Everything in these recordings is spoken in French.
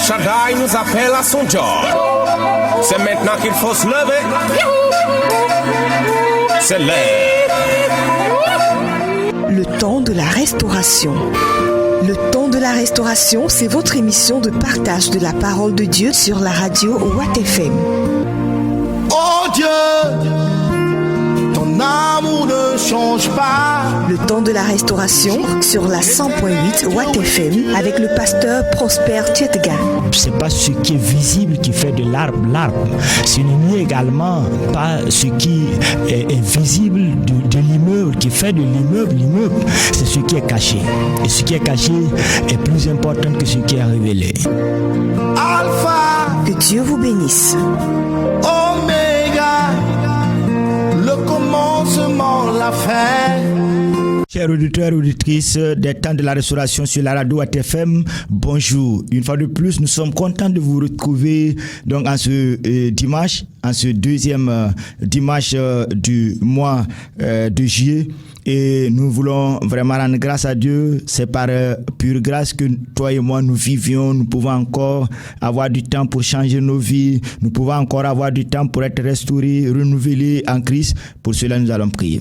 El Shaddai nous appelle à son job. C'est maintenant qu'il faut se lever. C'est l'heure. Le temps de la restauration. Le temps de la restauration, c'est votre émission de partage de la parole de Dieu sur la radio Watt FM. Oh Dieu, ton amour ne change pas. Le temps de la restauration sur la 100.8 Watt FM avec le pasteur Prosper Tchetga. C'est pas ce qui est visible qui fait de l'arbre l'arbre. Ce n'est également pas ce qui est visible de l'immeuble qui fait de l'immeuble l'immeuble. C'est ce qui est caché. Et ce qui est caché est plus important que ce qui est révélé. Alpha, que Dieu vous bénisse. Oméga, le commencement, la fin. Chers auditeurs et auditrices des temps de la restauration sur la radio Watt FM, bonjour. Une fois de plus, nous sommes contents de vous retrouver donc en ce dimanche, en ce deuxième dimanche du mois de juillet. Et nous voulons vraiment rendre grâce à Dieu. C'est par pure grâce que toi et moi nous vivions. Nous pouvons encore avoir du temps pour changer nos vies. Nous pouvons encore avoir du temps pour être restaurés, renouvelés en Christ. Pour cela, nous allons prier.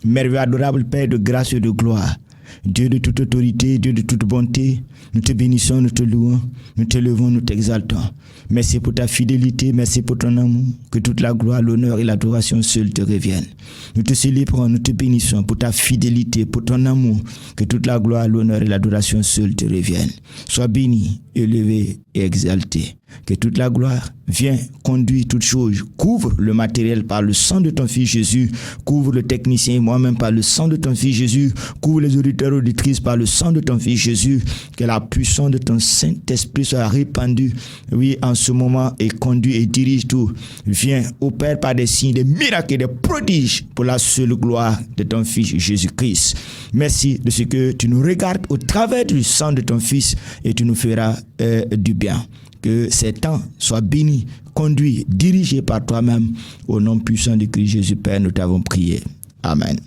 Merveilleux, adorable Père de grâce et de gloire, Dieu de toute autorité, Dieu de toute bonté, nous te bénissons, nous te louons, nous te levons, nous t'exaltons. Merci pour ta fidélité, merci pour ton amour, que toute la gloire, l'honneur et l'adoration seuls te reviennent. Nous te célébrons, nous te bénissons pour ta fidélité, pour ton amour, que toute la gloire, l'honneur et l'adoration seuls te reviennent. Sois béni, élevé et exalté. Que toute la gloire vienne conduire toutes choses. Couvre le matériel par le sang de ton Fils Jésus. Couvre le technicien et moi-même par le sang de ton Fils Jésus. Couvre les auditeurs et auditrices par le sang de ton Fils Jésus. Que la puissance de ton Saint-Esprit soit répandue, oui, en ce moment et conduit et dirige tout. Viens, opère par des signes, des miracles et des prodiges pour la seule gloire de ton Fils Jésus-Christ. Merci de ce que tu nous regardes au travers du sang de ton Fils et tu nous feras du bien. Que ces temps soient bénis, conduits, dirigés par toi-même. Au nom puissant de Christ Jésus, Père, nous t'avons prié. Amen.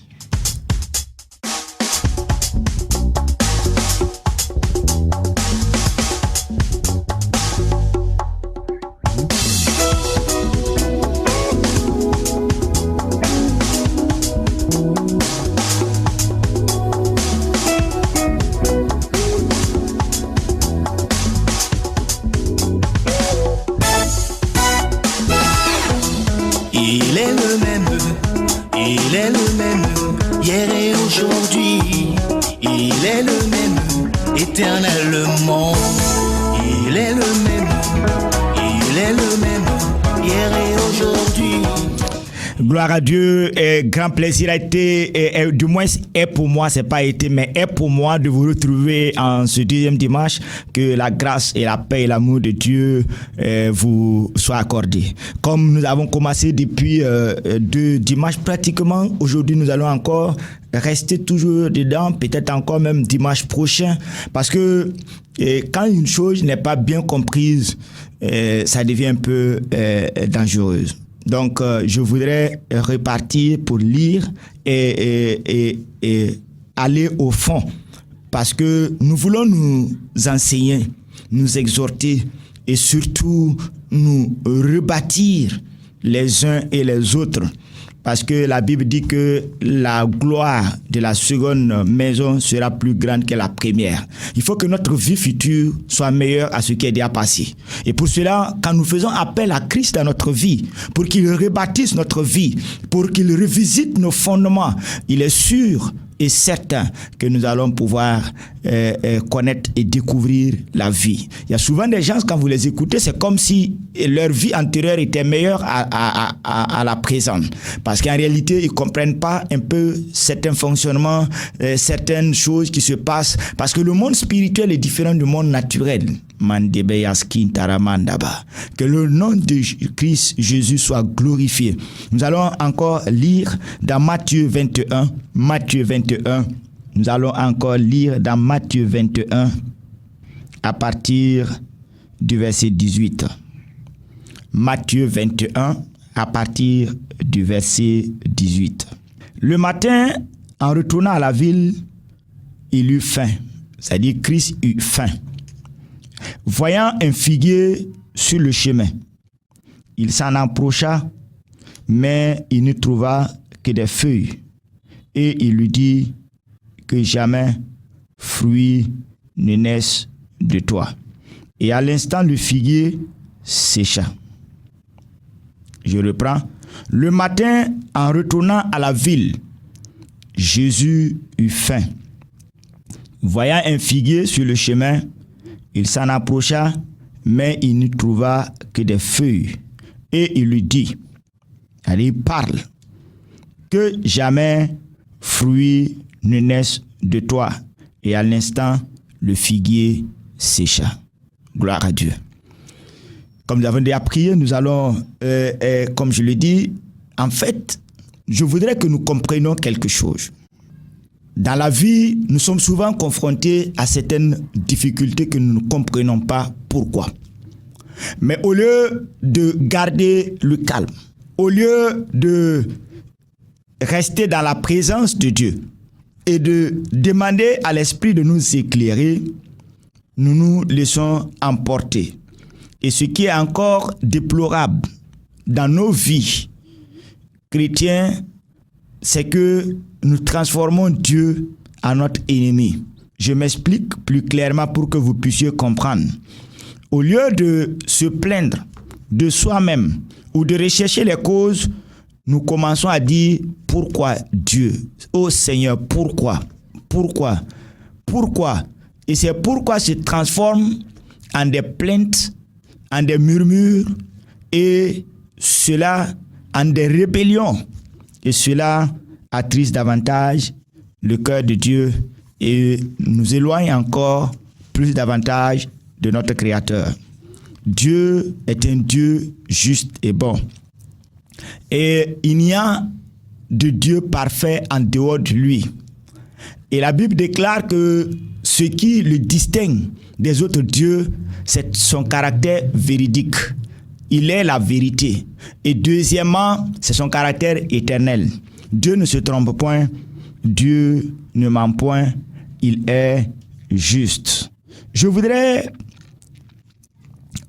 Éternellement, il est le même, hier et aujourd'hui. Gloire à Dieu, et grand plaisir a été, et du moins est pour moi, c'est pas été, mais est pour moi de vous retrouver en ce deuxième dimanche, que la grâce et la paix et l'amour de Dieu vous soient accordés. Comme nous avons commencé depuis 2 dimanches pratiquement, aujourd'hui nous allons encore rester toujours dedans, peut-être encore même dimanche prochain, parce que quand une chose n'est pas bien comprise, ça devient un peu dangereuse. Donc, je voudrais repartir pour lire et aller au fond, parce que nous voulons nous enseigner, nous exhorter et surtout nous rebâtir les uns et les autres. Parce que la Bible dit que la gloire de la seconde maison sera plus grande que la première. Il faut que notre vie future soit meilleure à ce qui est déjà passé. Et pour cela, quand nous faisons appel à Christ dans notre vie, pour qu'il rebâtisse notre vie, pour qu'il revisite nos fondements, il est sûr et certain que nous allons pouvoir connaître et découvrir la vie. Il y a souvent des gens, quand vous les écoutez, c'est comme si leur vie antérieure était meilleure à la présente. Parce qu'en réalité, ils ne comprennent pas un peu certains fonctionnements, certaines choses qui se passent. Parce que le monde spirituel est différent du monde naturel. Que le nom de Christ Jésus soit glorifié. Nous allons encore lire dans Matthieu 21. Nous allons encore lire dans Matthieu 21 à partir du verset 18. Matthieu 21 à partir du verset 18. Le matin, en retournant à la ville, il eut faim. C'est-à-dire Christ eut faim. Voyant un figuier sur le chemin, il s'en approcha, mais il ne trouva que des feuilles. Et il lui dit que jamais fruit ne naisse de toi. Et à l'instant, le figuier sécha. Je reprends. Le matin, en retournant à la ville, Jésus eut faim. Voyant un figuier sur le chemin, il s'en approcha, mais il ne trouva que des feuilles. Et il lui dit, allez, parle, que jamais fruit ne naisse de toi. Et à l'instant, le figuier sécha. Gloire à Dieu. Comme nous avons déjà prié, nous allons, comme je l'ai dit, en fait, je voudrais que nous comprenions quelque chose. Dans la vie, nous sommes souvent confrontés à certaines difficultés que nous ne comprenons pas pourquoi. Mais au lieu de garder le calme, au lieu de rester dans la présence de Dieu et de demander à l'Esprit de nous éclairer, nous nous laissons emporter. Et ce qui est encore déplorable dans nos vies chrétiennes, c'est que nous transformons Dieu en notre ennemi. Je m'explique plus clairement pour que vous puissiez comprendre. Au lieu de se plaindre de soi-même ou de rechercher les causes, nous commençons à dire « Pourquoi Dieu? Oh Seigneur, pourquoi? Pourquoi? Pourquoi ?» Et c'est pourquoi se transforme en des plaintes, en des murmures, et cela en des rébellions. Et cela attriste davantage le cœur de Dieu et nous éloigne encore plus davantage de notre Créateur. Dieu est un Dieu juste et bon. Et il n'y a de Dieu parfait en dehors de lui. Et la Bible déclare que ce qui le distingue des autres dieux, c'est son caractère véridique. Il est la vérité. Et deuxièmement, c'est son caractère éternel. Dieu ne se trompe point, Dieu ne ment point, il est juste. Je voudrais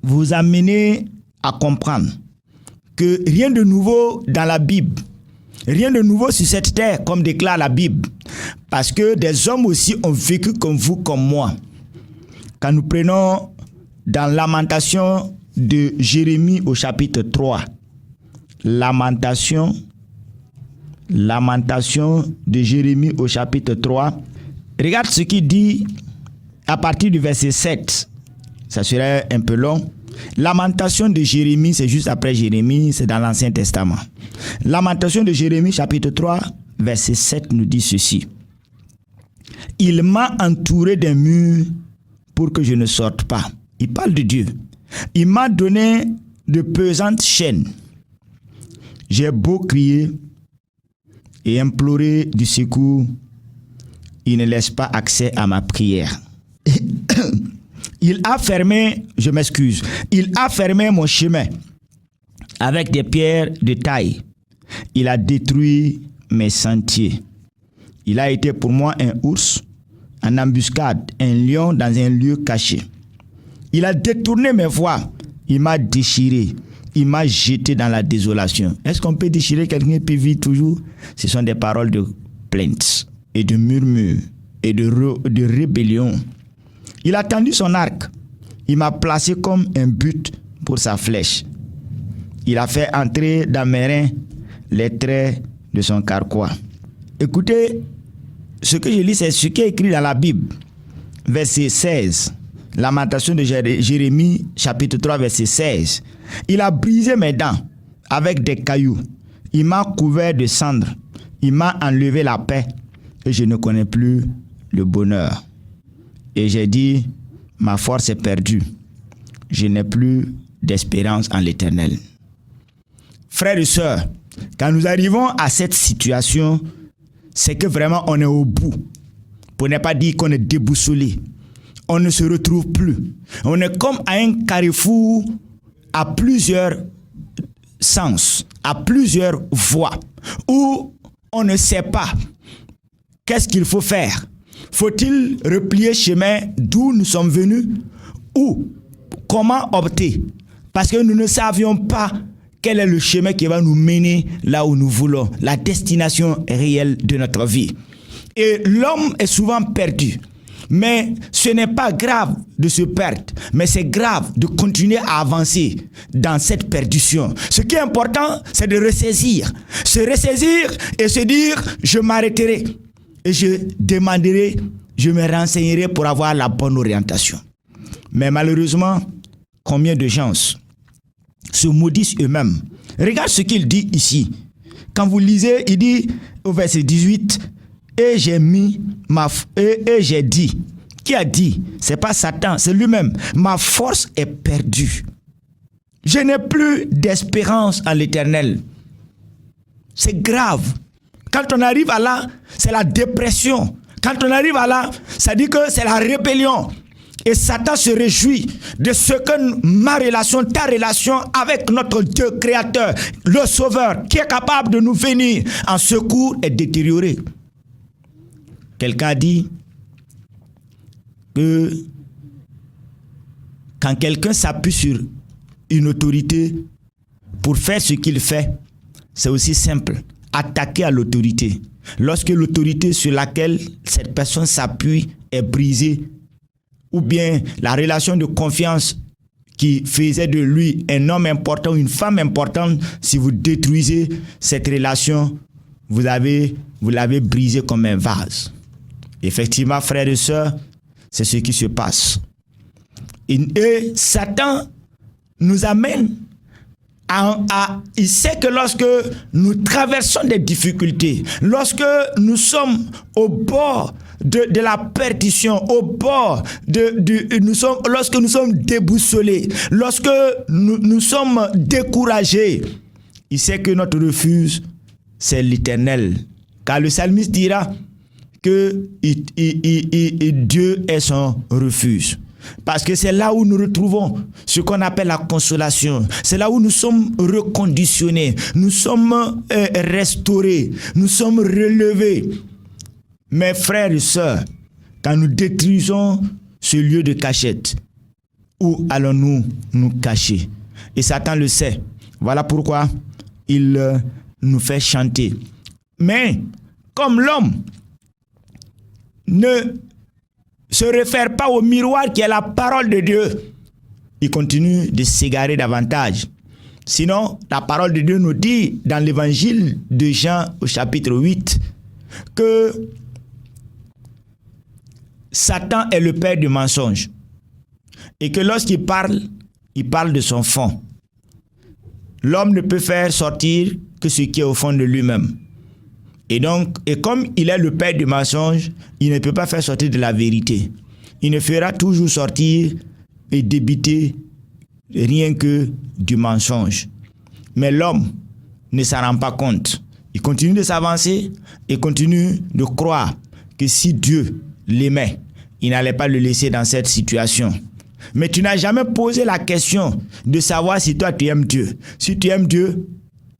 vous amener à comprendre que rien de nouveau dans la Bible, rien de nouveau sur cette terre, comme déclare la Bible, parce que des hommes aussi ont vécu comme vous, comme moi. Quand nous prenons dans Lamentation de Jérémie au chapitre 3, Lamentation de Jérémie au chapitre 3, regarde ce qu'il dit à partir du verset 7. Ça serait un peu long. Lamentation de Jérémie, c'est juste après Jérémie, c'est dans l'Ancien Testament. Lamentation de Jérémie, chapitre 3, verset 7 nous dit ceci. Il m'a entouré d'un mur pour que je ne sorte pas. Il parle de Dieu. Il m'a donné de pesantes chaînes. J'ai beau crier et implorer du secours, il ne laisse pas accès à ma prière. Il a fermé mon chemin avec des pierres de taille. Il a détruit mes sentiers. Il a été pour moi un ours, en embuscade, un lion dans un lieu caché. Il a détourné mes voies. Il m'a déchiré. Il m'a jeté dans la désolation. Est-ce qu'on peut déchirer quelqu'un qui peut vivre toujours? Ce sont des paroles de plainte et de murmures et de rébellion. Il a tendu son arc. Il m'a placé comme un but pour sa flèche. Il a fait entrer dans mes reins les traits de son carquois. Écoutez, ce que je lis, c'est ce qui est écrit dans la Bible. Verset 16. Lamentation de Jérémie, chapitre 3, verset 16. Il a brisé mes dents avec des cailloux. Il m'a couvert de cendres. Il m'a enlevé la paix. Et je ne connais plus le bonheur. Et j'ai dit, ma force est perdue. Je n'ai plus d'espérance en l'Éternel. Frères et sœurs, quand nous arrivons à cette situation, c'est que vraiment on est au bout. Pour ne pas dire qu'on est déboussolé. On ne se retrouve plus. On est comme à un carrefour à plusieurs sens, à plusieurs voies, où on ne sait pas qu'est-ce qu'il faut faire. Faut-il replier chemin d'où nous sommes venus, ou comment opter? Parce que nous ne savions pas quel est le chemin qui va nous mener là où nous voulons, la destination réelle de notre vie. Et l'homme est souvent perdu. Mais ce n'est pas grave de se perdre, mais c'est grave de continuer à avancer dans cette perdition. Ce qui est important, c'est de ressaisir. Se ressaisir et se dire, je m'arrêterai et je demanderai, je me renseignerai pour avoir la bonne orientation. Mais malheureusement, combien de gens se maudissent eux-mêmes? Regarde ce qu'il dit ici. Quand vous lisez, il dit au verset 18, et j'ai dit. Qui a dit? C'est pas Satan, c'est lui-même. Ma force est perdue. Je n'ai plus d'espérance en l'Éternel. C'est grave. Quand on arrive à là, c'est la dépression. Quand on arrive à là, ça dit que c'est la rébellion. Et Satan se réjouit de ce que ma relation, ta relation avec notre Dieu créateur, le Sauveur, qui est capable de nous venir en secours, est détériorée. Quelqu'un a dit que quand quelqu'un s'appuie sur une autorité pour faire ce qu'il fait, c'est aussi simple, attaquer à l'autorité. Lorsque l'autorité sur laquelle cette personne s'appuie est brisée, ou bien la relation de confiance qui faisait de lui un homme important ou une femme importante, si vous détruisez cette relation, vous l'avez brisée comme un vase. Effectivement, frères et sœurs, c'est ce qui se passe. Et Satan nous amène il sait que lorsque nous traversons des difficultés, lorsque nous sommes au bord de la perdition, au bord lorsque nous sommes déboussolés, lorsque nous sommes découragés, il sait que notre refuge, c'est l'Éternel. Car le psalmiste dira que Dieu est son refuge. Parce que c'est là où nous retrouvons ce qu'on appelle la consolation. C'est là où nous sommes reconditionnés, nous sommes restaurés, nous sommes relevés. Mes frères et sœurs, quand nous détruisons ce lieu de cachette, où allons-nous nous cacher? Et Satan le sait. Voilà pourquoi il nous fait chanter. Mais comme l'homme ne se réfère pas au miroir qui est la parole de Dieu, il continue de s'égarer davantage. Sinon, la parole de Dieu nous dit dans l'évangile de Jean au chapitre 8 que Satan est le père du mensonge et que lorsqu'il parle, il parle de son fond. L'homme ne peut faire sortir que ce qui est au fond de lui-même. Et comme il est le père du mensonge, il ne peut pas faire sortir de la vérité. Il ne fera toujours sortir et débiter rien que du mensonge. Mais l'homme ne s'en rend pas compte. Il continue de s'avancer et continue de croire que si Dieu l'aimait, il n'allait pas le laisser dans cette situation. Mais tu n'as jamais posé la question de savoir si toi tu aimes Dieu. Si tu aimes Dieu,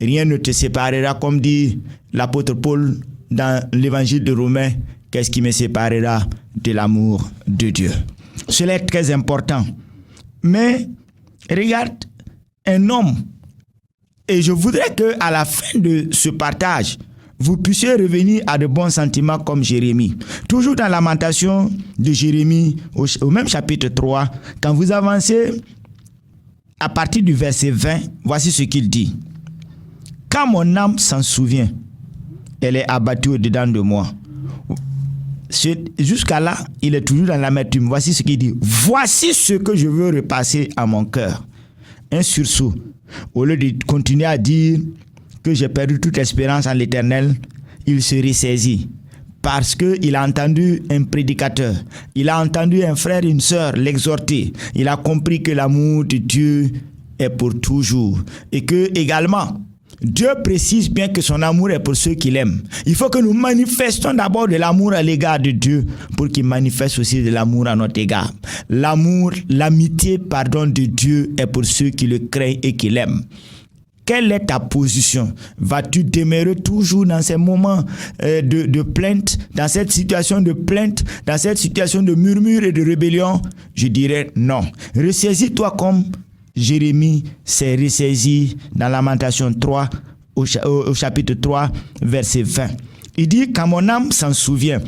rien ne te séparera, comme dit l'apôtre Paul dans l'évangile de Romains. Qu'est-ce qui me séparera de l'amour de Dieu? Cela est très important. Mais regarde, un homme, et je voudrais qu'à la fin de ce partage, vous puissiez revenir à de bons sentiments comme Jérémie. Toujours dans Lamentation de Jérémie, au même chapitre 3, quand vous avancez à partir du verset 20, voici ce qu'il dit. Quand mon âme s'en souvient, elle est abattue au-dedans de moi. Jusqu'à là, il est toujours dans l'amertume. Voici ce qu'il dit. Voici ce que je veux repasser à mon cœur. Un sursaut. Au lieu de continuer à dire que j'ai perdu toute espérance en l'Éternel, il se ressaisit. Parce qu'il a entendu un prédicateur, il a entendu un frère et une sœur l'exhorter. Il a compris que l'amour de Dieu est pour toujours. Et que également, Dieu précise bien que son amour est pour ceux qu'il aime. Il faut que nous manifestons d'abord de l'amour à l'égard de Dieu pour qu'il manifeste aussi de l'amour à notre égard. L'amitié de Dieu est pour ceux qui le craignent et qui l'aiment. Quelle est ta position? Vas-tu demeurer toujours dans ces moments de plainte, dans cette situation de plainte, dans cette situation de murmure et de rébellion? Je dirais non. Ressaisis-toi comme Jérémie s'est ressaisi dans Lamentation 3, au chapitre 3, verset 20. Il dit, quand mon âme s'en souvient,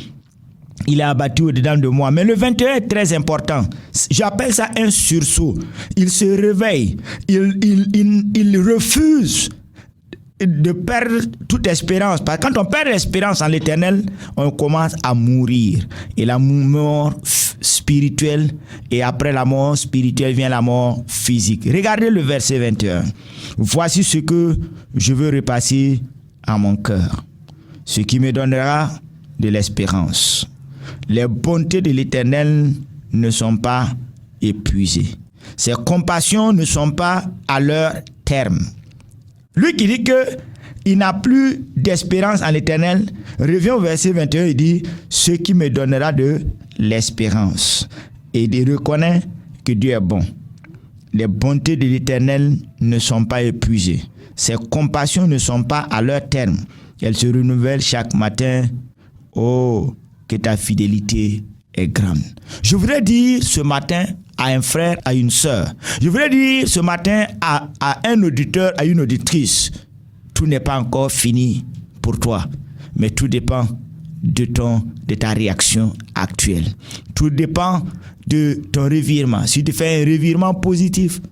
il est abattu au-dedans de moi. Mais le 21 est très important. J'appelle ça un sursaut. Il se réveille. Il refuse de perdre toute espérance. Parce que quand on perd l'espérance en l'Éternel, on commence à mourir. Et la mort spirituelle, et après la mort spirituelle vient la mort physique. Regardez le verset 21. Voici ce que je veux repasser à mon cœur. Ce qui me donnera de l'espérance. Les bontés de l'Éternel ne sont pas épuisées. Ses compassions ne sont pas à leur terme. Lui qui dit qu'il n'a plus d'espérance en l'Éternel, revient au verset 21, il dit « Ce qui me donnera de l'espérance. » Et il reconnaît que Dieu est bon. Les bontés de l'Éternel ne sont pas épuisées. Ses compassions ne sont pas à leur terme. Elles se renouvellent chaque matin. Oh, que ta fidélité est grande. Je voudrais dire ce matin à un frère, à une sœur. Je voudrais dire ce matin à un auditeur, à une auditrice. Tout n'est pas encore fini pour toi, mais tout dépend de ta réaction actuelle. Tout dépend de ton revirement. Si tu fais un revirement positif,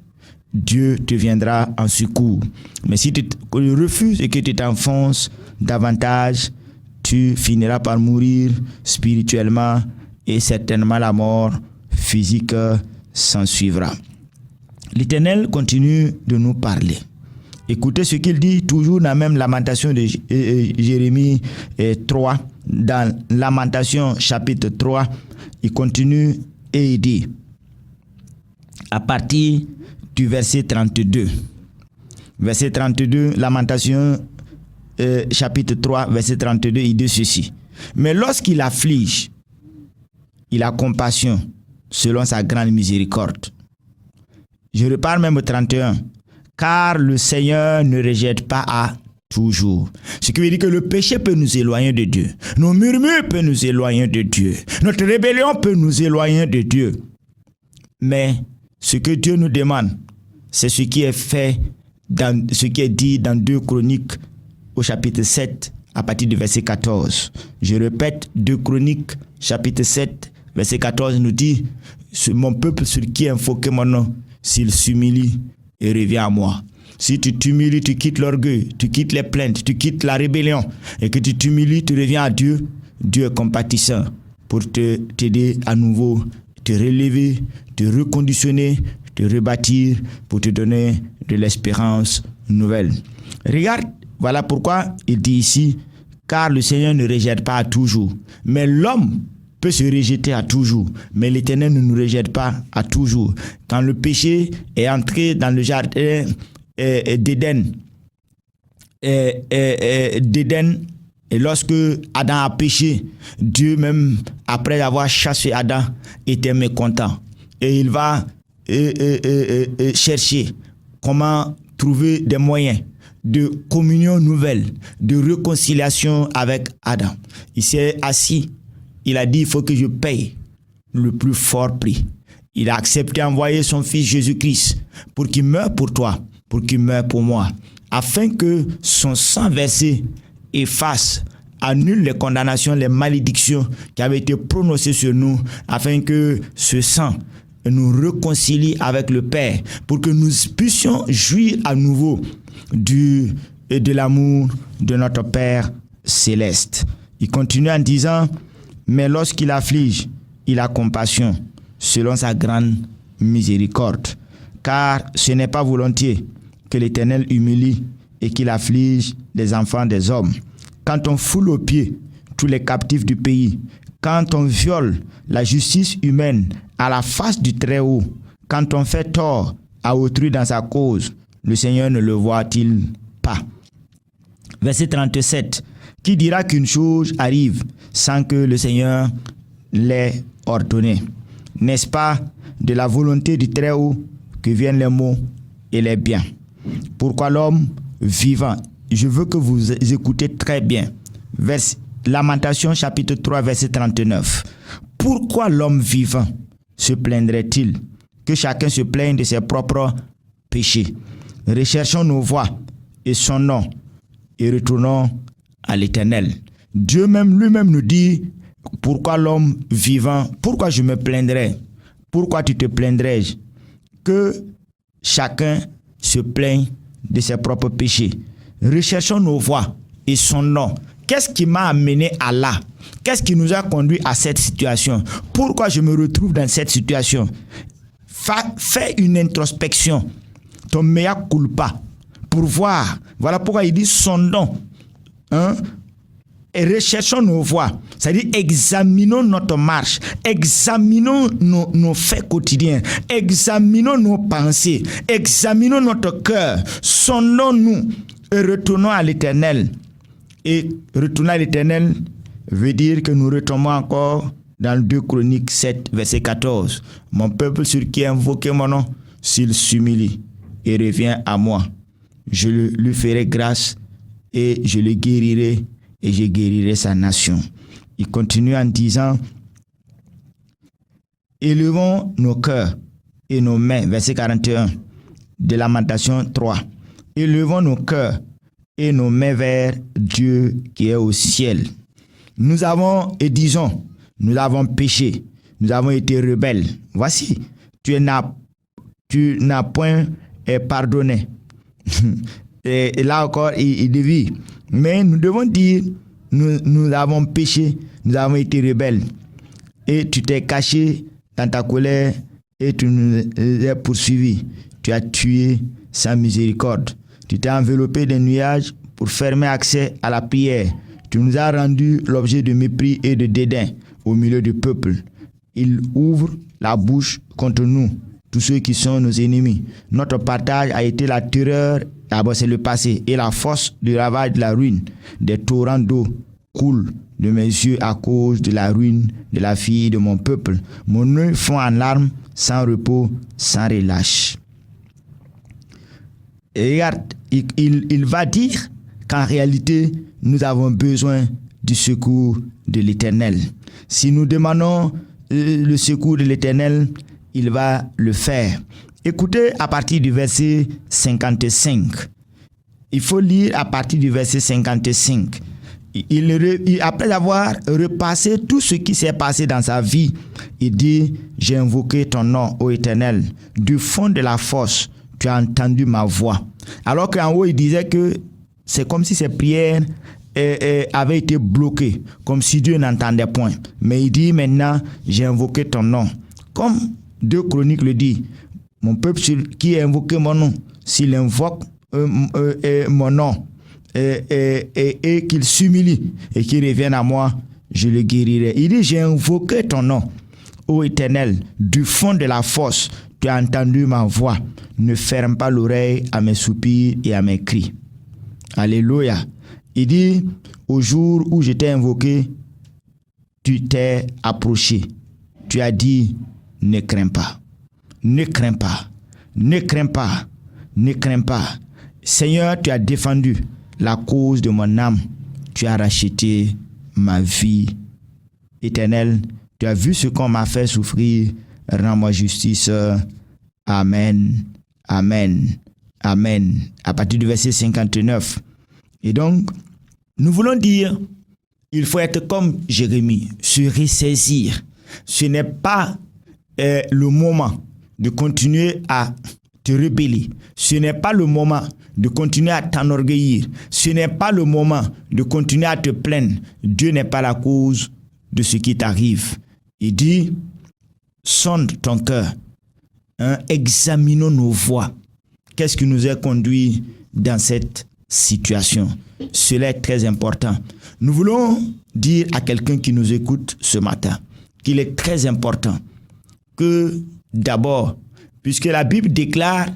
Dieu te viendra en secours. Mais si tu refuses et que tu t'enfonces davantage, tu finiras par mourir spirituellement et certainement la mort physique s'en suivra. L'Éternel continue de nous parler. Écoutez ce qu'il dit toujours dans la même Lamentation de Jérémie 3. Dans Lamentation chapitre 3, il continue et il dit, à partir du verset 32. Verset 32, Lamentation chapitre 3, verset 32, il dit ceci. Mais lorsqu'il afflige, il a compassion selon sa grande miséricorde. Je repars même au 31. Car le Seigneur ne rejette pas à toujours. Ce qui veut dire que le péché peut nous éloigner de Dieu. Nos murmures peuvent nous éloigner de Dieu. Notre rébellion peut nous éloigner de Dieu. Mais ce que Dieu nous demande, c'est ce qui est fait, dans ce qui est dit dans 2 Chroniques au chapitre 7 à partir du verset 14. Je répète, 2 Chroniques chapitre 7 verset 14 nous dit, mon peuple sur qui est invoqué mon nom, s'il s'humilie et revient à moi. Si tu t'humilies, tu quittes l'orgueil, tu quittes les plaintes, tu quittes la rébellion et que tu t'humilies, tu reviens à Dieu, Dieu est compatissant pour t'aider à nouveau, te relever, te reconditionner, te rebâtir pour te donner de l'espérance nouvelle. Regarde, voilà pourquoi il dit ici, car le Seigneur ne rejette pas à toujours, mais l'homme peut se rejeter à toujours, mais l'Éternel ne nous rejette pas à toujours. Quand le péché est entré dans le jardin d'Éden, et lorsque Adam a péché, Dieu même, après avoir chassé Adam, était mécontent. Et il va chercher comment trouver des moyens de communion nouvelle, de réconciliation avec Adam. Il s'est assis. Il a dit, il faut que je paye le plus fort prix. Il a accepté d'envoyer son fils Jésus-Christ pour qu'il meure pour toi, pour qu'il meure pour moi, afin que son sang versé efface, annule les condamnations, les malédictions qui avaient été prononcées sur nous, afin que ce sang nous réconcilie avec le Père, pour que nous puissions jouir à nouveau de l'amour de notre Père céleste. Il continue en disant, mais lorsqu'il afflige, il a compassion, selon sa grande miséricorde. Car ce n'est pas volontiers que l'Éternel humilie et qu'il afflige les enfants des hommes. Quand on foule aux pieds tous les captifs du pays, quand on viole la justice humaine à la face du Très-Haut, quand on fait tort à autrui dans sa cause, le Seigneur ne le voit-il pas? Verset 37. Qui dira qu'une chose arrive sans que le Seigneur l'ait ordonné? N'est-ce pas de la volonté du Très-Haut que viennent les maux et les biens? Pourquoi l'homme vivant? Je veux que vous écoutez très bien. Lamentation chapitre 3 verset 39. Pourquoi l'homme vivant se plaindrait-il? Que chacun se plaigne de ses propres péchés. Recherchons nos voies et son nom et retournons à l'Éternel. Dieu même lui-même nous dit, pourquoi l'homme vivant, pourquoi je me plaindrais? Pourquoi tu te plaindrais? Que chacun se plaigne de ses propres péchés. Recherchons nos voies et son nom. Qu'est-ce qui m'a amené à là? Qu'est-ce qui nous a conduit à cette situation? Pourquoi je me retrouve dans cette situation? Fais une introspection, ton mea culpa, pour voir. Voilà pourquoi il dit son nom. Et recherchons nos voies. C'est-à-dire examinons notre marche, examinons nos faits quotidiens, examinons nos pensées, examinons notre cœur, sondons-nous et retournons à l'Éternel. Et retourner à l'Éternel veut dire que nous retombons encore dans 2 Chroniques 7, verset 14. Mon peuple sur qui invoque mon nom, s'il s'humilie et revient à moi, je lui ferai grâce et je le guérirai et je guérirai sa nation. Il continue en disant, élevons nos cœurs et nos mains, verset 41 de Lamentation 3. Élevons nos cœurs et nos mains vers Dieu qui est au ciel. Nous avons, et disons, nous avons péché, nous avons été rebelles. Voici, tu n'as point pardonné. Et là encore, il dit, mais nous devons dire, nous avons péché, nous avons été rebelles. Et tu t'es caché dans ta colère et tu nous as poursuivis. Tu as tué sans miséricorde. Tu t'es enveloppé d'un nuage pour fermer accès à la prière. Tu nous as rendu l'objet de mépris et de dédain au milieu du peuple. Il ouvre la bouche contre nous, tous ceux qui sont nos ennemis. Notre partage a été la terreur, d'abord c'est le passé, et la force du ravage de la ruine. Des torrents d'eau coulent de mes yeux à cause de la ruine de la fille de mon peuple. Mon œil fond en larmes, sans repos, sans relâche. Et regarde, il va dire qu'en réalité, nous avons besoin du secours de l'Éternel. Si nous demandons le secours de l'Éternel, il va le faire. Écoutez à partir du verset 55. Il faut lire à partir du verset 55. Après avoir repassé tout ce qui s'est passé dans sa vie, il dit, j'ai invoqué ton nom, ô Éternel, du fond de la fosse, tu as entendu ma voix. Alors qu'en haut, il disait que c'est comme si ses prières avaient été bloquées, comme si Dieu n'entendait point. Mais il dit maintenant, j'ai invoqué ton nom. Comme 2 Chroniques le dit, mon peuple qui a invoqué mon nom, s'il invoque mon nom et qu'il s'humilie et qu'il revienne à moi, je le guérirai. Il dit, j'ai invoqué ton nom, ô Éternel, du fond de la fosse, tu as entendu ma voix. Ne ferme pas l'oreille à mes soupirs et à mes cris. Alléluia. Il dit, au jour où je t'ai invoqué, tu t'es approché. Tu as dit, ne crains pas. Ne crains pas. Ne crains pas. Ne crains pas. Seigneur, tu as défendu la cause de mon âme. Tu as racheté ma vie. Éternel, tu as vu ce qu'on m'a fait souffrir. Rends-moi justice. Amen. Amen. Amen. À partir du verset 59. Et donc, nous voulons dire, il faut être comme Jérémie, se ressaisir. Ce n'est pas le moment de continuer à te rebeller. Ce n'est pas le moment de continuer à t'enorgueillir. Ce n'est pas le moment de continuer à te plaindre. Dieu n'est pas la cause de ce qui t'arrive. Il dit, sonde ton cœur. Examinons nos voies. Qu'est-ce qui nous a conduit dans cette situation? Cela est très important. Nous voulons dire à quelqu'un qui nous écoute ce matin qu'il est très important que d'abord, puisque la Bible déclare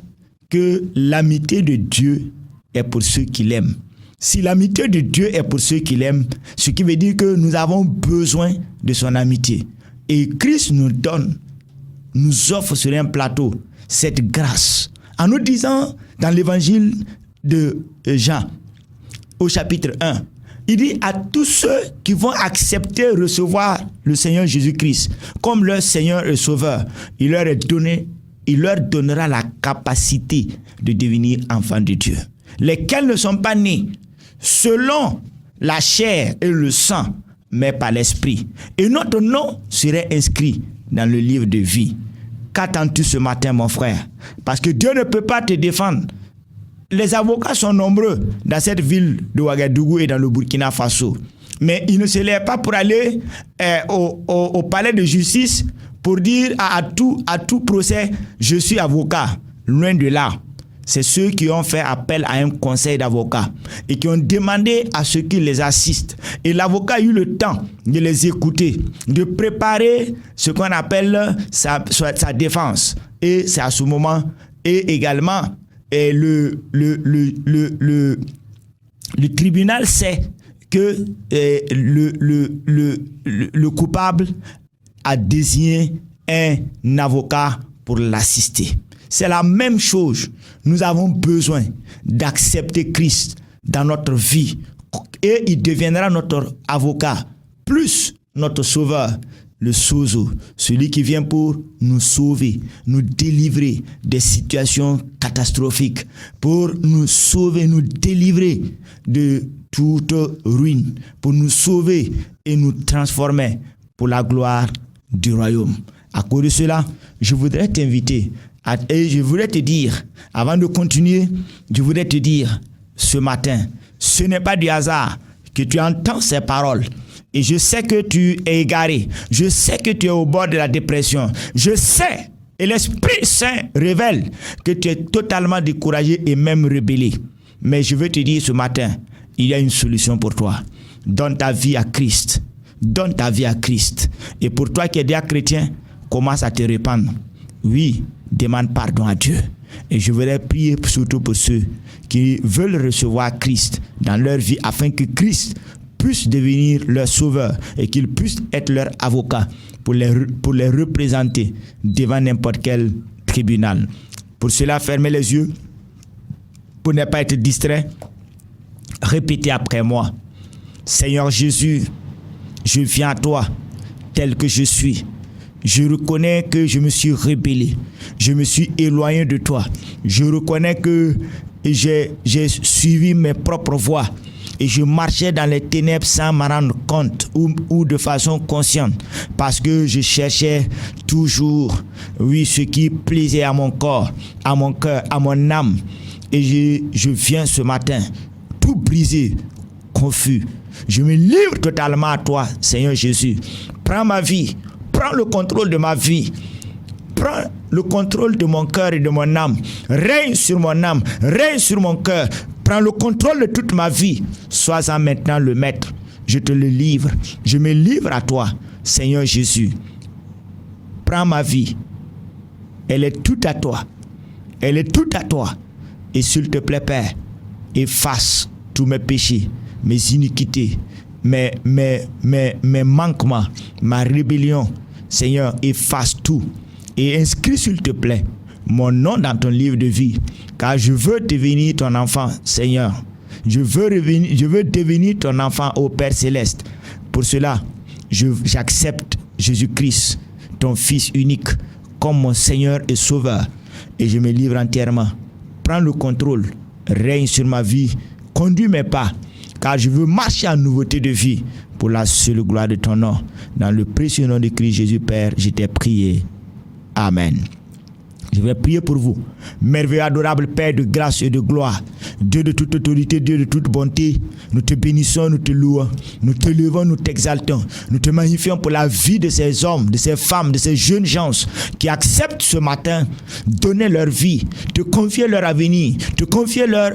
que l'amitié de Dieu est pour ceux qui l'aiment. Si l'amitié de Dieu est pour ceux qui l'aiment, ce qui veut dire que nous avons besoin de son amitié. Et Christ nous offre sur un plateau cette grâce en nous disant dans l'évangile de Jean, au chapitre 1, il dit à tous ceux qui vont accepter recevoir le Seigneur Jésus-Christ comme leur Seigneur et Sauveur, il leur donnera la capacité de devenir enfants de Dieu, lesquels ne sont pas nés selon la chair et le sang, mais par l'esprit. Et notre nom serait inscrit dans le livre de vie. Qu'attends-tu ce matin, mon frère? Parce que Dieu ne peut pas te défendre. Les avocats sont nombreux dans cette ville de Ouagadougou et dans le Burkina Faso. Mais ils ne se lèvent pas pour aller au palais de justice pour dire à tout procès, je suis avocat. Loin de là. C'est ceux qui ont fait appel à un conseil d'avocats et qui ont demandé à ceux qui les assistent. Et l'avocat a eu le temps de les écouter, de préparer ce qu'on appelle sa défense. Et c'est à ce moment, et également, le tribunal sait que le coupable a désigné un avocat pour l'assister. C'est la même chose. Nous avons besoin d'accepter Christ dans notre vie et il deviendra notre avocat, plus notre sauveur, le sozo, celui qui vient pour nous sauver, nous délivrer des situations catastrophiques, pour nous sauver, nous délivrer de toute ruine, pour nous sauver et nous transformer pour la gloire du royaume. À cause de cela, je voudrais t'inviter et je voudrais te dire, avant de continuer, je voudrais te dire ce matin, ce n'est pas du hasard que tu entends ces paroles. Et je sais que tu es égaré. Je sais que tu es au bord de la dépression. Je sais, et l'Esprit Saint révèle que tu es totalement découragé et même rebellé. Mais je veux te dire ce matin, il y a une solution pour toi. Donne ta vie à Christ. Donne ta vie à Christ. Et pour toi qui es déjà chrétien, commence à te répandre. Oui, demande pardon à Dieu. Et je voudrais prier surtout pour ceux qui veulent recevoir Christ dans leur vie afin que Christ puisse devenir leur sauveur et qu'il puisse être leur avocat pour les représenter devant n'importe quel tribunal. Pour cela, fermez les yeux pour ne pas être distrait. Répétez après moi. Seigneur Jésus, je viens à toi tel que je suis. Je reconnais que je me suis rébellé. Je me suis éloigné de toi. Je reconnais que j'ai suivi mes propres voies. Et je marchais dans les ténèbres sans m'en rendre compte ou de façon consciente. Parce que je cherchais toujours, oui, ce qui plaisait à mon corps, à mon cœur, à mon âme. Et je viens ce matin, tout brisé, confus. Je me livre totalement à toi, Seigneur Jésus. Prends ma vie. Prends le contrôle de ma vie. Prends le contrôle de mon cœur et de mon âme. Règne sur mon âme. Règne sur mon cœur. Prends le contrôle de toute ma vie. Sois-en maintenant le maître. Je te le livre. Je me livre à toi, Seigneur Jésus. Prends ma vie. Elle est toute à toi. Elle est toute à toi. Et s'il te plaît, Père, efface tous mes péchés, mes iniquités, mes manquements, ma rébellion. Seigneur, efface tout. Et inscris, s'il te plaît, mon nom dans ton livre de vie. Car je veux devenir ton enfant, Seigneur. Je veux devenir ton enfant au Père Céleste. Pour cela, j'accepte Jésus-Christ, ton Fils unique, comme mon Seigneur et Sauveur. Et je me livre entièrement. Prends le contrôle. Règne sur ma vie. Conduis mes pas. Car je veux marcher en nouveauté de vie pour la seule gloire de ton nom. Dans le précieux nom de Christ Jésus, Père, je t'ai prié. Amen. Je vais prier pour vous. Merveilleux, adorable Père de grâce et de gloire, Dieu de toute autorité, Dieu de toute bonté, nous te bénissons, nous te louons, nous te levons, nous t'exaltons, nous te magnifions pour la vie de ces hommes, de ces femmes, de ces jeunes gens qui acceptent ce matin donner leur vie, te confier leur avenir, te confier leur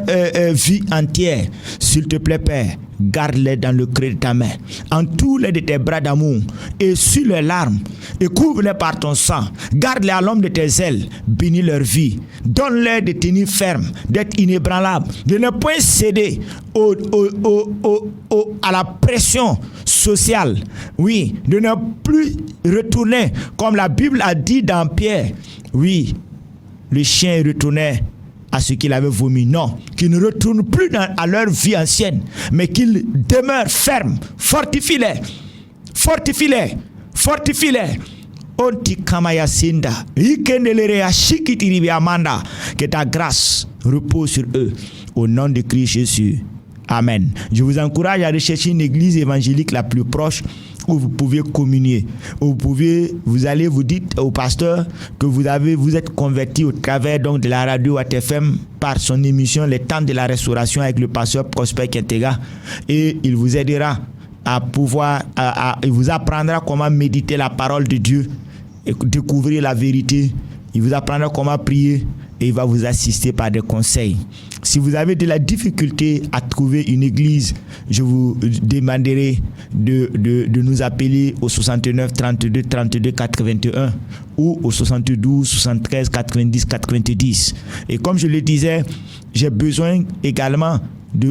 vie entière. S'il te plaît, Père, garde-les dans le creux de ta main, entoure-les de tes bras d'amour, essuie leurs larmes et couvre-les par ton sang. Garde-les à l'ombre de tes ailes, bénis leur vie, donne-leur de tenir ferme, d'être inébranlable, de ne point céder à la pression sociale, oui, de ne plus retourner, comme la Bible a dit dans Pierre, oui, le chien retournait à ce qu'il avait vomi. Non, qu'ils ne retournent plus à leur vie ancienne, mais qu'ils demeurent fermes. Fortifie-les. Fortifie-les. Fortifie-les. Onti kamaya sinda. Ikendelere ashikitiribi amanda. Que ta grâce repose sur eux. Au nom de Christ Jésus. Amen. Je vous encourage à rechercher une église évangélique la plus proche où vous pouvez communier. Vous allez vous dites au pasteur que vous êtes converti au travers donc de la radio ATFM par son émission Les Temps de la Restauration avec le pasteur Prosper Kentega, et il vous aidera à pouvoir, il vous apprendra comment méditer la parole de Dieu et découvrir la vérité. Il vous apprendra comment prier et il va vous assister par des conseils. Si vous avez de la difficulté à trouver une église, je vous demanderai de nous appeler au 69 32 32 81 ou au 72 73 90 90. Et comme je le disais, j'ai besoin également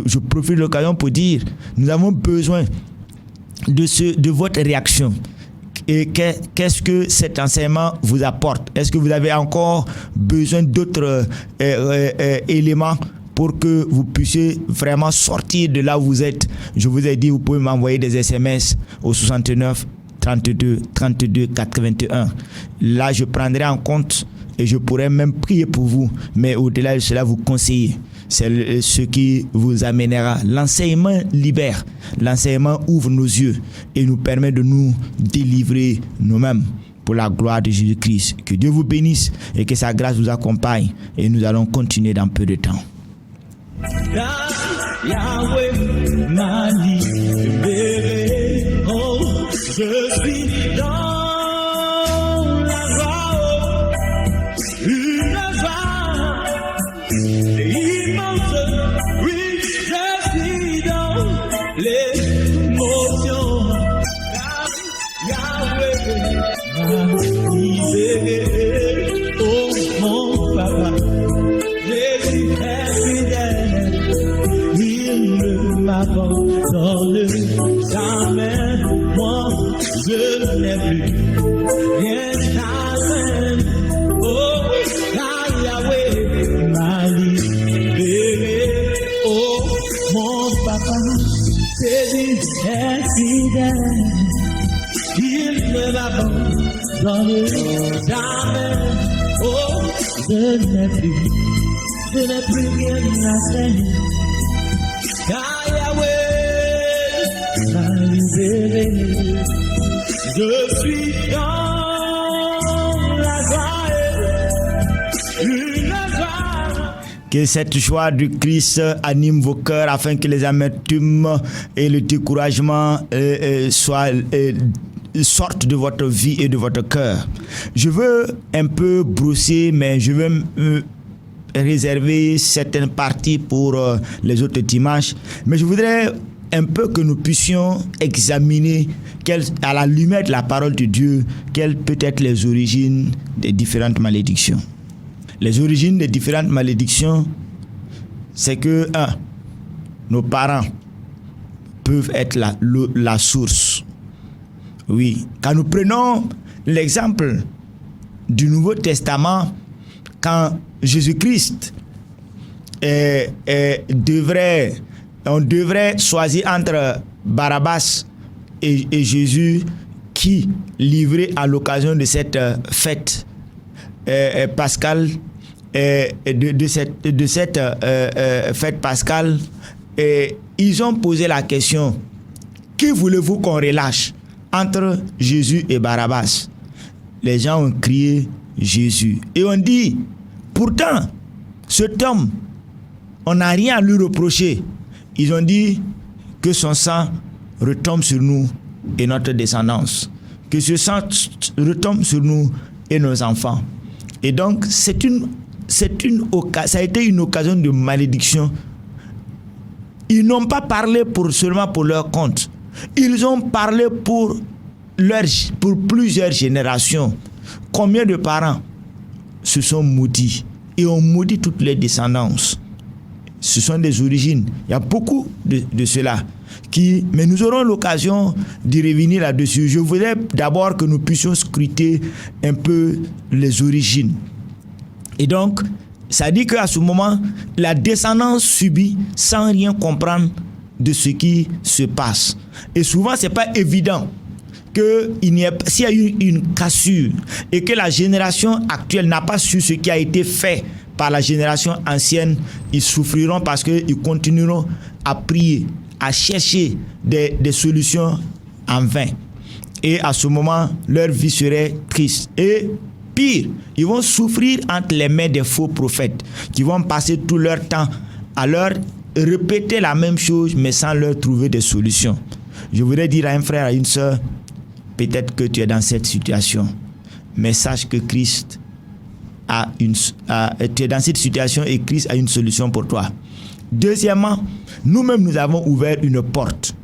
je profite de l'occasion pour dire, nous avons besoin de votre réaction. Et qu'est-ce que cet enseignement vous apporte? Est-ce que vous avez encore besoin d'autres éléments pour que vous puissiez vraiment sortir de là où vous êtes? Je vous ai dit, vous pouvez m'envoyer des SMS au 69 32 32 81. Là, je prendrai en compte et je pourrais même prier pour vous. Mais au-delà de cela, vous conseiller. C'est ce qui vous amènera. L'enseignement libère. L'enseignement ouvre nos yeux et nous permet de nous délivrer nous-mêmes pour la gloire de Jésus-Christ. Que Dieu vous bénisse et que sa grâce vous accompagne. Et nous allons continuer dans peu de temps. Yahweh m'a libéré. Oh, je suis dans la joie, une joie immense. Oui, je suis dans l'émotion. Yahweh m'a libéré. Oh, mon papa, Jésus est fidèle. Il ne m'abandonne jamais. Moi, je n'ai plus rien à faire. Oh, Yahweh m'a libéré. Oh, mon papa, Jésus est fidèle. Il ne m'abandonne jamais. Oh, je n'ai plus rien à faire. Yahweh m'a libéré. Je suis dans la joie, une joie. Que cette joie du Christ anime vos cœurs afin que les amertumes et le découragement sortent de votre vie et de votre cœur. Je veux un peu brosser, mais je veux réserver certaines parties pour les autres dimanches. Mais je voudrais un peu que nous puissions examiner à la lumière de la parole de Dieu, quelles peuvent être les origines des différentes malédictions. Les origines des différentes malédictions, c'est que, nos parents peuvent être la source. Oui, quand nous prenons l'exemple du Nouveau Testament, quand Jésus-Christ on devrait choisir entre Barabbas et Jésus, qui, livré à l'occasion de cette fête pascale, de cette fête pascale, ils ont posé la question: qui voulez-vous qu'on relâche entre Jésus et Barabbas? Les gens ont crié Jésus. Et on dit, pourtant, cet homme, on n'a rien à lui reprocher. Ils ont dit que son sang retombe sur nous et notre descendance. Que ce sang retombe sur nous et nos enfants. Et donc, ça a été une occasion de malédiction. Ils n'ont pas parlé seulement pour leur compte. Ils ont parlé pour plusieurs générations. Combien de parents se sont maudits et ont maudit toutes les descendances? Ce sont des origines. Il y a beaucoup de cela. Mais nous aurons l'occasion d'y revenir là-dessus. Je voudrais d'abord que nous puissions scruter un peu les origines. Et donc, ça dit qu'à ce moment, la descendance subit sans rien comprendre de ce qui se passe. Et souvent, ce n'est pas évident s'il y a eu une cassure et que la génération actuelle n'a pas su ce qui a été fait par la génération ancienne, ils souffriront parce qu'ils continueront à prier, à chercher des solutions en vain. Et à ce moment, leur vie serait triste. Et pire, ils vont souffrir entre les mains des faux prophètes qui vont passer tout leur temps à leur répéter la même chose mais sans leur trouver des solutions. Je voudrais dire à un frère, à une sœur, peut-être que tu es dans cette situation, mais sache que Christ tu es dans cette situation et Christ a une solution pour toi. Deuxièmement, nous-mêmes nous avons ouvert une porte,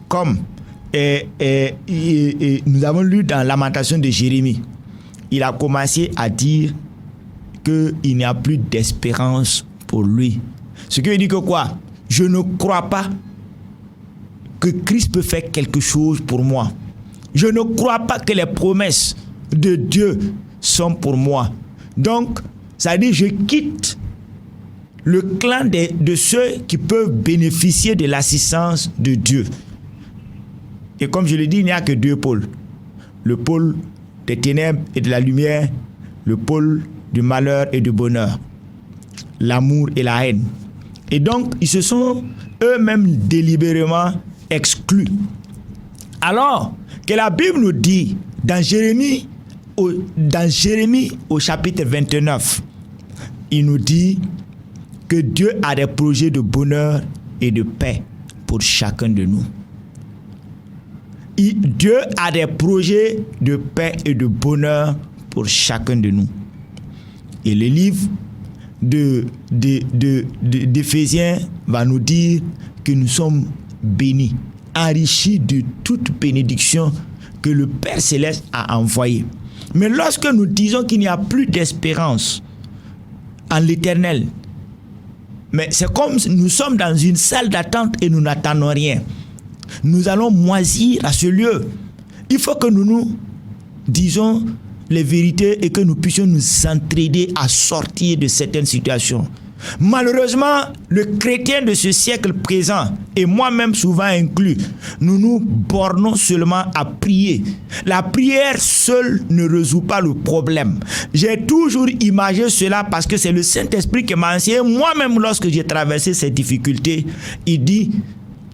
comme nous avons lu dans Lamentation de Jérémie. Il a commencé à dire qu'il n'y a plus d'espérance pour lui. Ce qui veut dire que quoi? Je ne crois pas que Christ peut faire quelque chose pour moi. Je ne crois pas que les promesses de Dieu sont pour moi. Donc, ça dit, je quitte le clan de ceux qui peuvent bénéficier de l'assistance de Dieu. Et comme je le dis, il n'y a que deux pôles. Le pôle des ténèbres et de la lumière, le pôle du malheur et du bonheur, l'amour et la haine. Et donc, ils se sont eux-mêmes délibérément exclus. Alors que la Bible nous dit, dans Jérémie au chapitre 29, il nous dit que Dieu a des projets de bonheur et de paix pour chacun de nous. Dieu a des projets de paix et de bonheur pour chacun de nous. Et le livre d'Éphésiens va nous dire que nous sommes bénis, enrichis de toute bénédiction que le Père Céleste a envoyée. Mais lorsque nous disons qu'il n'y a plus d'espérance en l'éternel, mais c'est comme nous sommes dans une salle d'attente et nous n'attendons rien. Nous allons moisir à ce lieu. Il faut que nous disons les vérités et que nous puissions nous entraider à sortir de certaines situations. Malheureusement, le chrétien de ce siècle présent, et moi-même souvent inclus, nous nous bornons seulement à prier. La prière seule ne résout pas le problème. J'ai toujours imagé cela parce que c'est le Saint-Esprit qui m'a enseigné. Moi-même, lorsque j'ai traversé ces difficultés, il dit,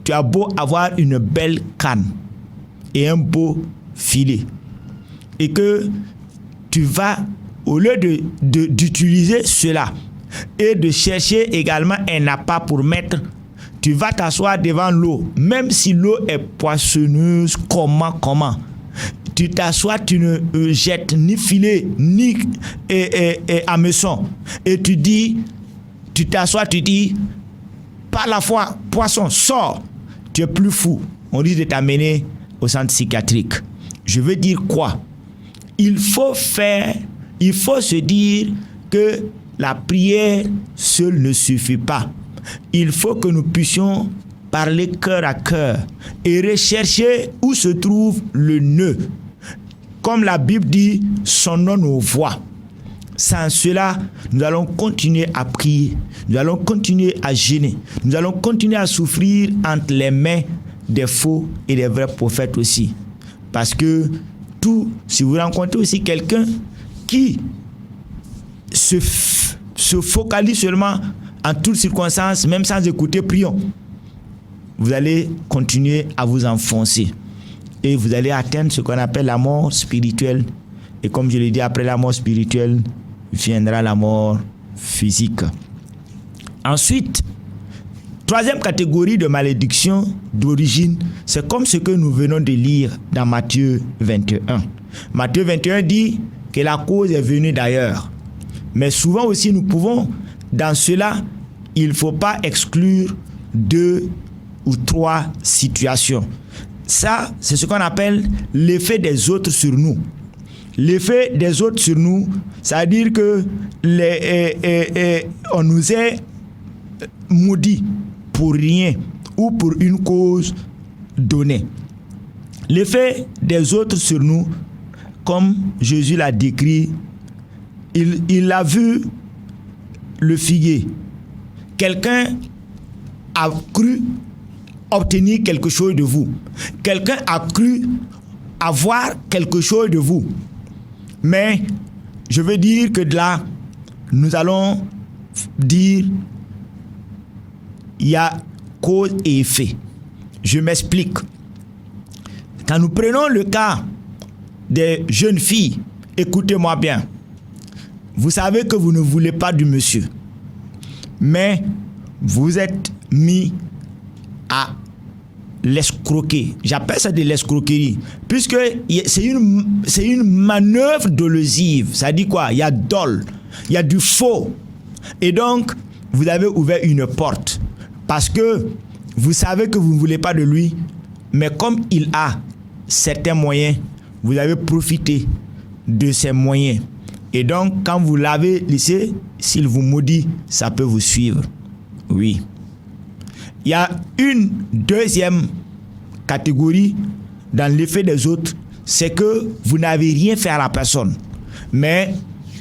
tu as beau avoir une belle canne et un beau filet, et que tu vas, au lieu d'utiliser cela, et de chercher également un appât pour mettre, tu vas t'asseoir devant l'eau, même si l'eau est poissonneuse, comment tu t'assois, tu ne jettes ni filet ni hameçon, et tu t'assois, tu dis, par la foi, poisson, sors, tu es plus fou. On risque de t'amener au centre psychiatrique. Je veux dire quoi? Il faut se dire que la prière seule ne suffit pas. Il faut que nous puissions parler cœur à cœur et rechercher où se trouve le nœud. Comme la Bible dit, sonnons nos voix. Sans cela, nous allons continuer à prier, nous allons continuer à jeûner, nous allons continuer à souffrir entre les mains des faux et des vrais prophètes aussi. Parce que si vous rencontrez aussi quelqu'un qui se focalise seulement en toutes circonstances, même sans écouter, prions, vous allez continuer à vous enfoncer et vous allez atteindre ce qu'on appelle la mort spirituelle. Et comme je l'ai dit, après la mort spirituelle viendra la mort physique. Ensuite, troisième catégorie de malédiction d'origine, c'est comme ce que nous venons de lire dans Matthieu 21. Matthieu 21 dit que la cause est venue d'ailleurs. Mais souvent aussi, nous pouvons, dans cela, il ne faut pas exclure 2 ou 3 situations. Ça, c'est ce qu'on appelle l'effet des autres sur nous. L'effet des autres sur nous, c'est-à-dire que on nous est maudit pour rien ou pour une cause donnée. L'effet des autres sur nous, comme Jésus l'a décrit, il a vu le figuier. Quelqu'un a cru obtenir quelque chose de vous. Quelqu'un a cru avoir quelque chose de vous. Mais je veux dire que de là, nous allons dire il y a cause et effet. Je m'explique. Quand nous prenons le cas des jeunes filles, écoutez-moi bien. Vous savez que vous ne voulez pas du monsieur, mais vous êtes mis à l'escroquer. J'appelle ça de l'escroquerie, puisque c'est une manœuvre dolosive. Ça dit quoi? Il y a dol, il y a du faux. Et donc, vous avez ouvert une porte, parce que vous savez que vous ne voulez pas de lui, mais comme il a certains moyens, vous avez profité de ces moyens. Et donc, quand vous l'avez laissé, s'il vous maudit, ça peut vous suivre. Oui. Il y a une deuxième catégorie dans l'effet des autres, c'est que vous n'avez rien fait à la personne, mais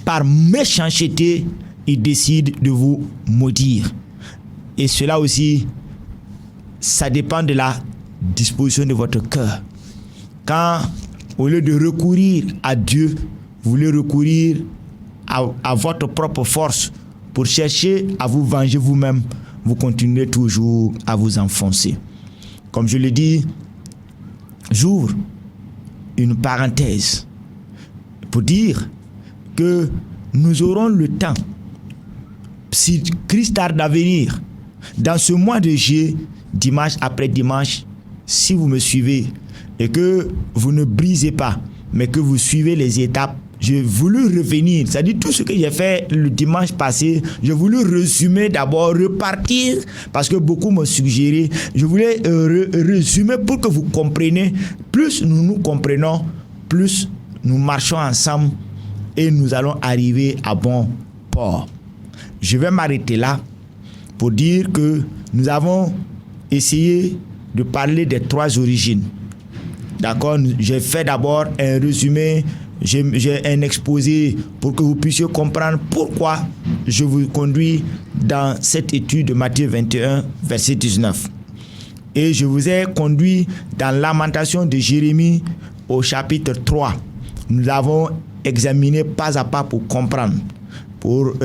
par méchanceté, il décide de vous maudire. Et cela aussi, ça dépend de la disposition de votre cœur. Quand, au lieu de recourir à Dieu, vous voulez recourir à votre propre force pour chercher à vous venger vous-même, vous continuez toujours à vous enfoncer. Comme je l'ai dit, j'ouvre une parenthèse pour dire que nous aurons le temps, si Christ tarde à venir, dans ce mois de juillet, dimanche après dimanche, si vous me suivez et que vous ne brisez pas, mais que vous suivez les étapes, j'ai voulu revenir, c'est-à-dire tout ce que j'ai fait le dimanche passé, j'ai voulu résumer d'abord, repartir, parce que beaucoup m'ont suggéré, je voulais résumer pour que vous compreniez, plus nous nous comprenons, plus nous marchons ensemble et nous allons arriver à bon port. Je vais m'arrêter là pour dire que nous avons essayé de parler des trois origines. D'accord? J'ai fait d'abord un résumé, j'ai un exposé pour que vous puissiez comprendre pourquoi je vous conduis dans cette étude de Matthieu 21, verset 19. Et je vous ai conduit dans Lamentation de Jérémie au chapitre 3. Nous avons examiné pas à pas pour comprendre, pour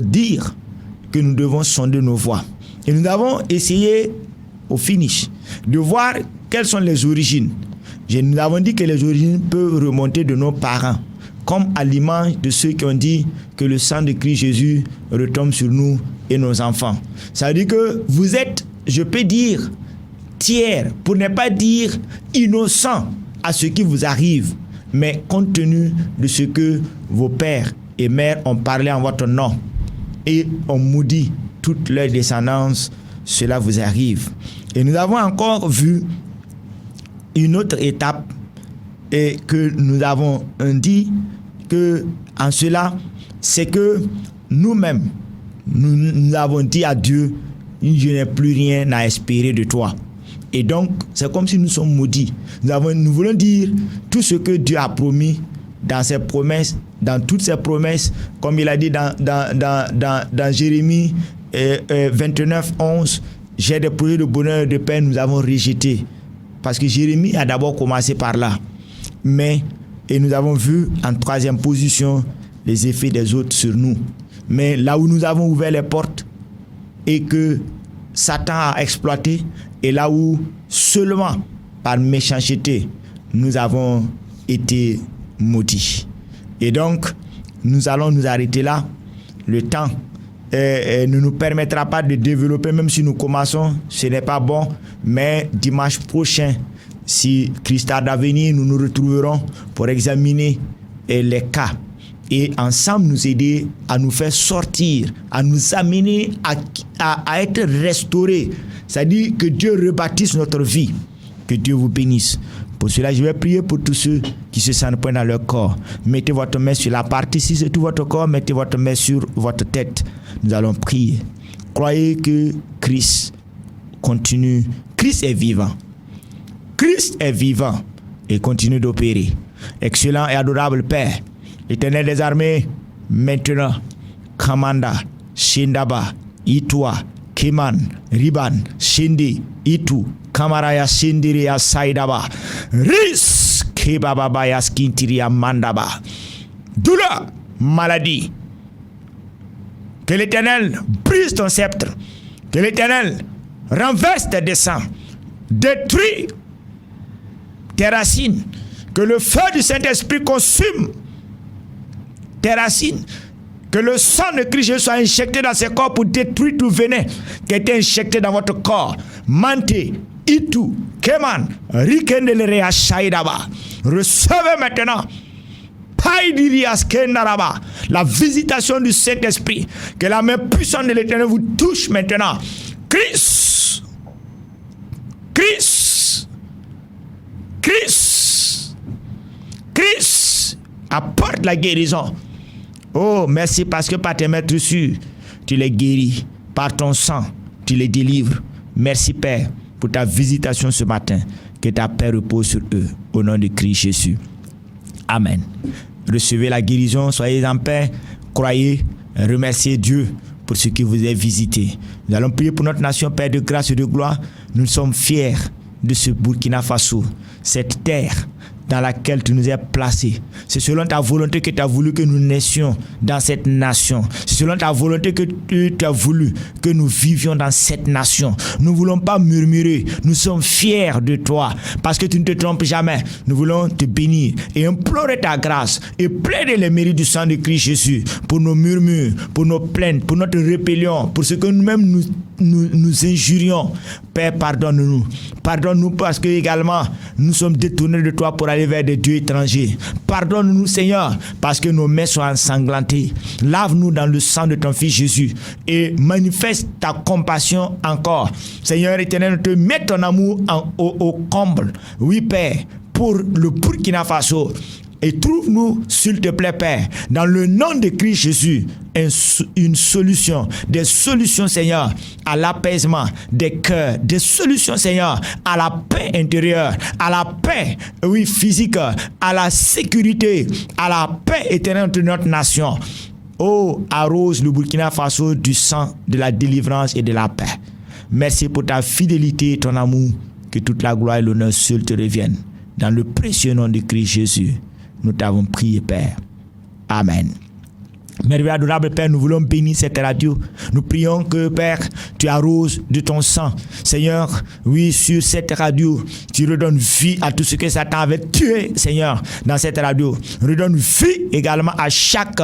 dire que nous devons sonder nos voies. Et nous avons essayé au finish de voir quelles sont les origines. Nous avons dit que les origines peuvent remonter de nos parents, comme à l'image de ceux qui ont dit que le sang de Christ Jésus retombe sur nous et nos enfants. Ça veut dire que vous êtes, je peux dire, tiers, pour ne pas dire innocent à ce qui vous arrive, mais compte tenu de ce que vos pères et mères ont parlé en votre nom et ont maudit toute leur descendance, cela vous arrive. Et nous avons encore vu une autre étape et que nous avons dit que en cela, c'est que nous-mêmes, nous avons dit à Dieu, je n'ai plus rien à espérer de toi. Et donc, c'est comme si nous sommes maudits. Nous voulons dire tout ce que Dieu a promis dans ses promesses, dans toutes ses promesses, comme il a dit dans Jérémie 29, 11, j'ai des projets de bonheur et de paix, nous avons rejeté. Parce que Jérémie a d'abord commencé par là. Et nous avons vu en troisième position les effets des autres sur nous. Mais là où nous avons ouvert les portes et que Satan a exploité, et là où seulement par méchanceté nous avons été maudits. Et donc, nous allons nous arrêter là. Le temps ne nous permettra pas de développer, même si nous commençons, ce n'est pas bon. Mais dimanche prochain, si Christ tarde à venir, nous nous retrouverons pour examiner les cas et ensemble nous aider à nous faire sortir, à nous amener à être restaurés. C'est-à-dire que Dieu rebâtisse notre vie. Que Dieu vous bénisse. Pour cela, je vais prier pour tous ceux qui se sentent point dans leur corps. Mettez votre main sur la partie, si c'est tout votre corps, mettez votre main sur votre tête. Nous allons prier. Croyez que Christ continue. Christ est vivant. Christ est vivant et continue d'opérer. Excellent et adorable Père, l'Éternel des armées, maintenant, Kamanda, Shindaba, Itua, Kiman, Riban, Shindi, Itu, Kamaraya Sindiria Saidaba, Ris, Kebababaya Skintiria Mandaba, douleur, maladie. Que l'Éternel brise ton sceptre, que l'Éternel renverse tes desseins, détruit tes racines, que le feu du Saint-Esprit consume tes racines, que le sang de Christ soit injecté dans ces corps pour détruire tout venin qui a été injecté dans votre corps. Mante, Itu, Keman, Rikendelerea Shaidaba. Recevez maintenant la visitation du Saint-Esprit. Que la main puissante de l'Éternel vous touche maintenant. Christ, Christ, Christ, Christ apporte la guérison. Oh, merci parce que par tes maîtres sûrs, tu les guéris. Par ton sang, tu les délivres. Merci Père pour ta visitation ce matin. Que ta paix repose sur eux. Au nom de Christ Jésus. Amen. Recevez la guérison, soyez en paix, croyez, remerciez Dieu pour ce qui vous est visité. Nous allons prier pour notre nation, Père de grâce et de gloire. Nous sommes fiers de ce Burkina Faso, cette terre dans laquelle tu nous as placés. C'est selon ta volonté que tu as voulu que nous naissions dans cette nation. C'est selon ta volonté que tu as voulu que nous vivions dans cette nation. Nous ne voulons pas murmurer. Nous sommes fiers de toi parce que tu ne te trompes jamais. Nous voulons te bénir et implorer ta grâce et plaider les mérites du sang de Christ Jésus pour nos murmures, pour nos plaintes, pour notre rébellion, pour ce que nous-mêmes nous injurions. Père, pardonne-nous. Pardonne-nous parce que également nous sommes détournés de toi pour aller vers des dieux étrangers. Pardonne-nous, Seigneur, parce que nos mains sont ensanglantées. Lave-nous dans le sang de ton Fils Jésus et manifeste ta compassion encore. Seigneur éternel, te mets ton amour au comble. Oui, Père, pour le Burkina Faso. Et trouve-nous, s'il te plaît, Père, dans le nom de Christ Jésus, une solution, des solutions, Seigneur, à l'apaisement des cœurs, des solutions, Seigneur, à la paix intérieure, à la paix, oui, physique, à la sécurité, à la paix éternelle de notre nation. Oh, arrose le Burkina Faso du sang, de la délivrance et de la paix. Merci pour ta fidélité et ton amour. Que toute la gloire et l'honneur seul te reviennent. Dans le précieux nom de Christ Jésus. Nous t'avons prié, Père. Amen. Merveilleux adorable Père, nous voulons bénir cette radio. Nous prions que, Père, tu arroses de ton sang. Seigneur, oui, sur cette radio, tu redonnes vie à tout ce que Satan avait tué, Seigneur, dans cette radio. Redonne vie également à chaque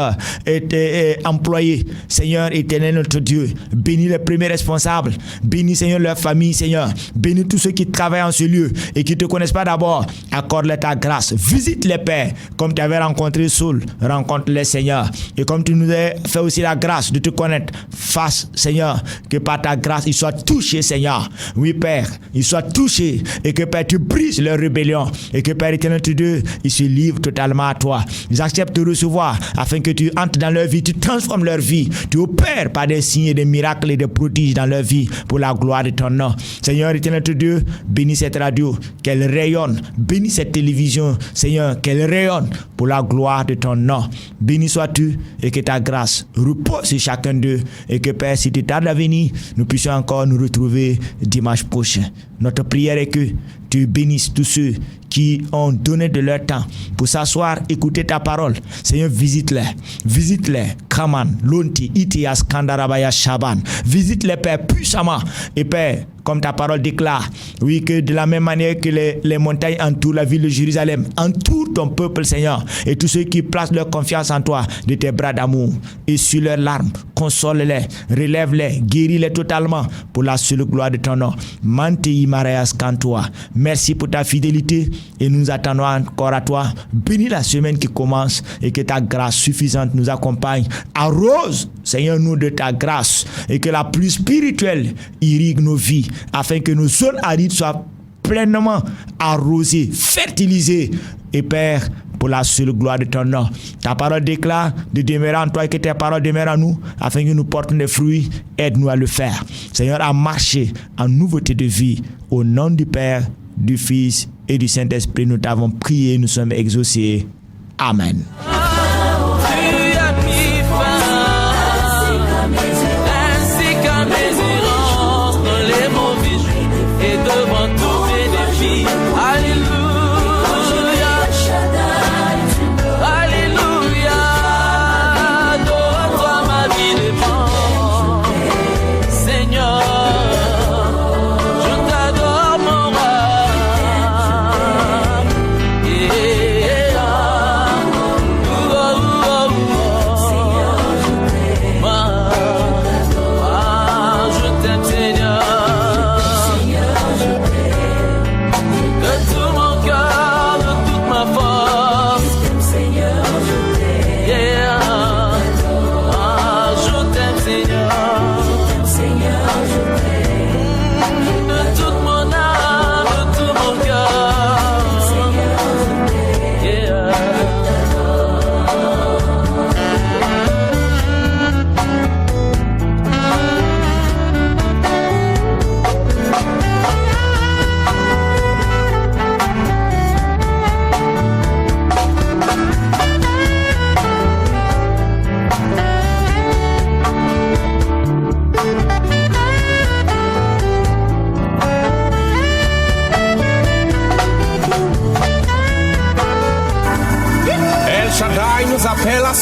employé. Seigneur, éternel notre Dieu, bénis les premiers responsables. Bénis, Seigneur, leur famille, Seigneur. Bénis tous ceux qui travaillent en ce lieu et qui ne te connaissent pas d'abord. Accorde-leur ta grâce. Visite-les, Père, comme tu avais rencontré Saul. Rencontre-les, Seigneur. Et comme tu nous as fait aussi la grâce de te connaître, fasse, Seigneur, que par ta grâce, ils soient touchés, Seigneur. Oui, Père, ils soient touchés et que, Père, tu brises leur rébellion et que, Père éternel, ils se livrent totalement à toi. Ils acceptent de recevoir afin que tu entres dans leur vie, tu transformes leur vie, tu opères par des signes et des miracles et des prodiges dans leur vie pour la gloire de ton nom. Seigneur éternel, Dieu, bénis cette radio, qu'elle rayonne, bénis cette télévision, Seigneur, qu'elle rayonne pour la gloire de ton nom. Béni sois-tu et que ta grâce repose sur chacun d'eux et que, Père, si tu tardes à venir, nous puissions encore nous retrouver dimanche prochain. Notre prière est que tu bénisses tous ceux qui ont donné de leur temps pour s'asseoir, écouter ta parole. Seigneur, visite-les. Visite-les. Kaman, Lonti, Itias, Kandarabaya, Shaban. Visite-les, Père, puissamment. Et Père, comme ta parole déclare, oui, que de la même manière que les montagnes entourent la ville de Jérusalem, entoure ton peuple, Seigneur, et tous ceux qui placent leur confiance en toi, de tes bras d'amour, et sur leurs larmes, console-les, relève-les, guéris-les totalement, pour la seule gloire de ton nom. Mantei Mareas Kantoa. Merci pour ta fidélité, et nous attendons encore à toi. Bénis la semaine qui commence, et que ta grâce suffisante nous accompagne. Arrose, Seigneur, nous de ta grâce, et que la pluie spirituelle irrigue nos vies, afin que nos zones arides soient pleinement arrosées, fertilisées. Et Père, pour la seule gloire de ton nom, ta parole déclare de demeurer en toi et que tes paroles demeurent en nous, afin que nous portions des fruits. Aide-nous à le faire. Seigneur, à marcher en nouveauté de vie. Au nom du Père, du Fils et du Saint-Esprit, nous t'avons prié, nous sommes exaucés. Amen.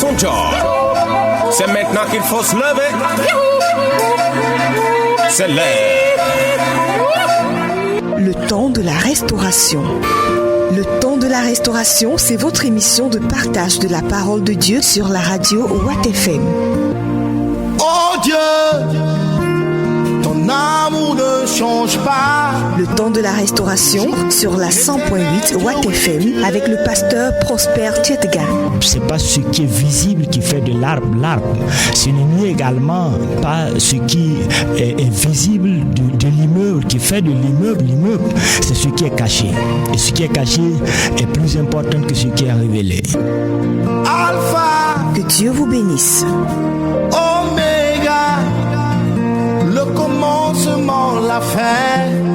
son job. C'est maintenant qu'il faut se lever. C'est l'heure. Le temps de la restauration. Le temps de la restauration, c'est votre émission de partage de la parole de Dieu sur la radio Watt FM. Oh Dieu, ton amour ne change pas. Le temps de la restauration sur la 100.8 Watt FM avec le pasteur Prosper Tchetga. C'est pas ce qui est visible qui fait de l'arbre. Ce n'est également pas ce qui est visible de l'immeuble qui fait de l'immeuble. C'est ce qui est caché. Et ce qui est caché est plus important que ce qui est révélé. Alpha, Que Dieu vous bénisse. Oméga, le commencement, la fin.